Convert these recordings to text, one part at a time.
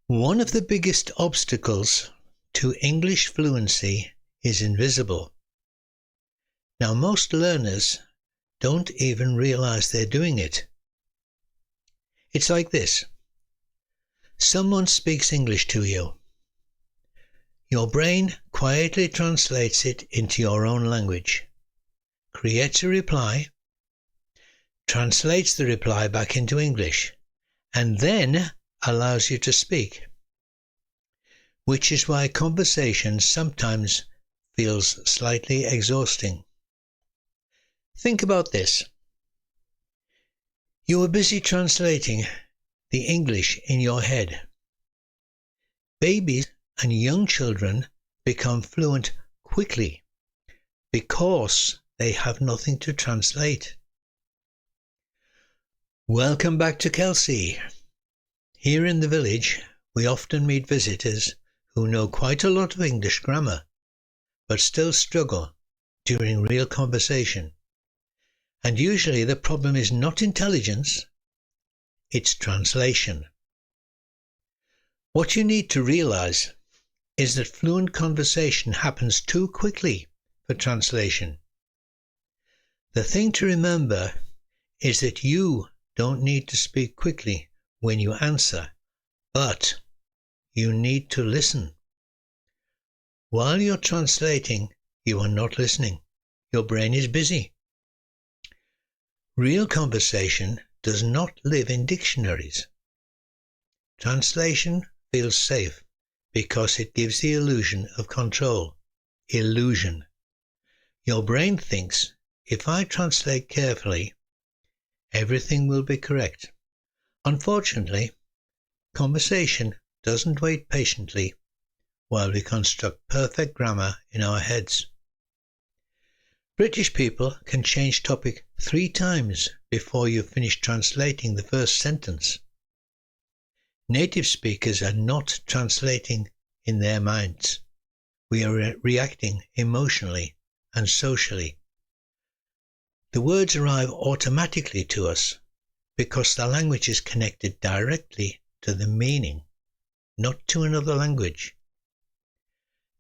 One of the biggest obstacles to English fluency is invisible. Now, most learners don't even realize they're doing it. It's like this. Someone speaks English to you. Your brain quietly translates it into your own language, creates a reply, translates the reply back into English, and then allows you to speak. Which is why conversation sometimes feels slightly exhausting. Think about this. You are busy translating the English in your head. Babies and young children become fluent quickly because they have nothing to translate. Welcome back to Kelsy. Here in the village, we often meet visitors who know quite a lot of English grammar, but still struggle during real conversation. And usually the problem is not intelligence, it's translation. What you need to realize is that fluent conversation happens too quickly for translation. The thing to remember is that you don't need to speak quickly when you answer, but you need to listen. While you're translating, you are not listening. Your brain is busy. Real conversation does not live in dictionaries. Translation feels safe because it gives the illusion of control. Illusion. Your brain thinks, if I translate carefully, everything will be correct. Unfortunately, conversation doesn't wait patiently while we construct perfect grammar in our heads. British people can change topic 3 times before you finish translating the first sentence. Native speakers are not translating in their minds. We are reacting emotionally and socially. The words arrive automatically to us because the language is connected directly to the meaning, not to another language.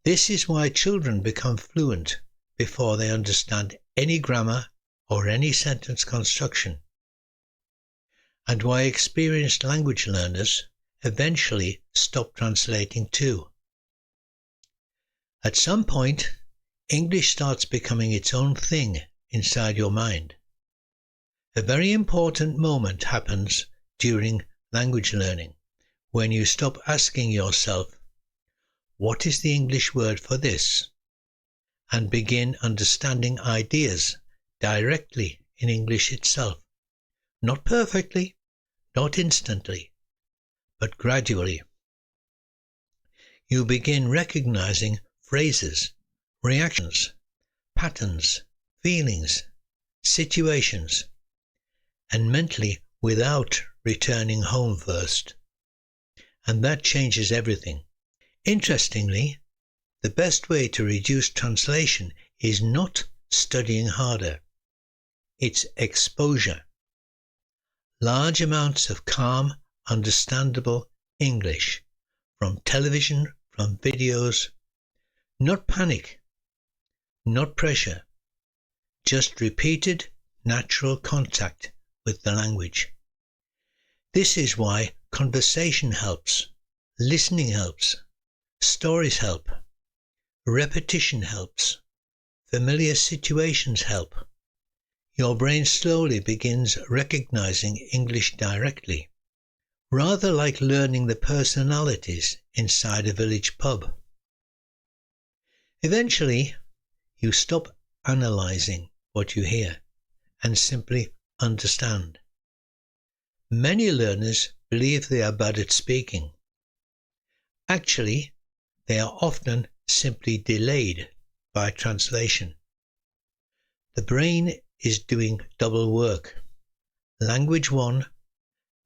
This is why children become fluent before they understand any grammar or any sentence construction, and why experienced language learners eventually stop translating too. At some point, English starts becoming its own thing inside your mind. A very important moment happens during language learning when you stop asking yourself, what is the English word for this? And begin understanding ideas directly in English itself. Not perfectly, not instantly, but gradually. You begin recognizing phrases, reactions, patterns, feelings, situations, and mentally without returning home first. And that changes everything. Interestingly, the best way to reduce translation is not studying harder. It's exposure. Large amounts of calm, understandable English from television, from videos. Not panic, not pressure, just repeated natural contact with the language. This is why conversation helps, listening helps, stories help, repetition helps, familiar situations help. Your brain slowly begins recognizing English directly, rather like learning the personalities inside a village pub. Eventually, you stop analyzing what you hear and simply understand. Many learners believe they are bad at speaking. Actually, they are often simply delayed by translation. The brain is doing double work. Language 1,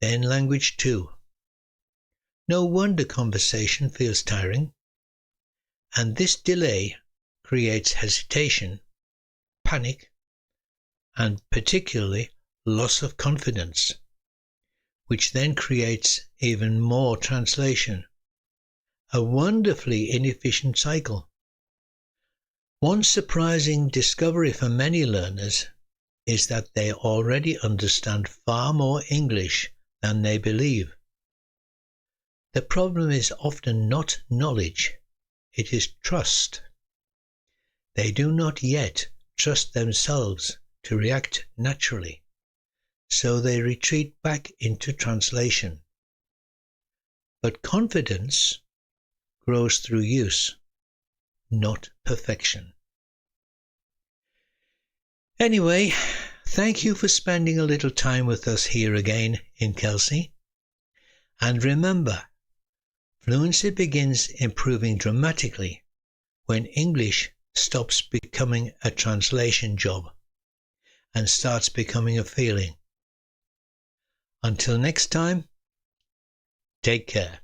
then language 2. No wonder conversation feels tiring. And this delay creates hesitation, panic, and particularly loss of confidence, which then creates even more translation a wonderfully inefficient cycle. One surprising discovery for many learners is that they already understand far more English than they believe. The problem is often not knowledge, it is trust. They do not yet trust themselves to react naturally, so they retreat back into translation. But confidence grows through use, not perfection. Anyway, thank you for spending a little time with us here again in Kelsy. And remember, fluency begins improving dramatically when English stops becoming a translation job and starts becoming a feeling. Until next time, take care.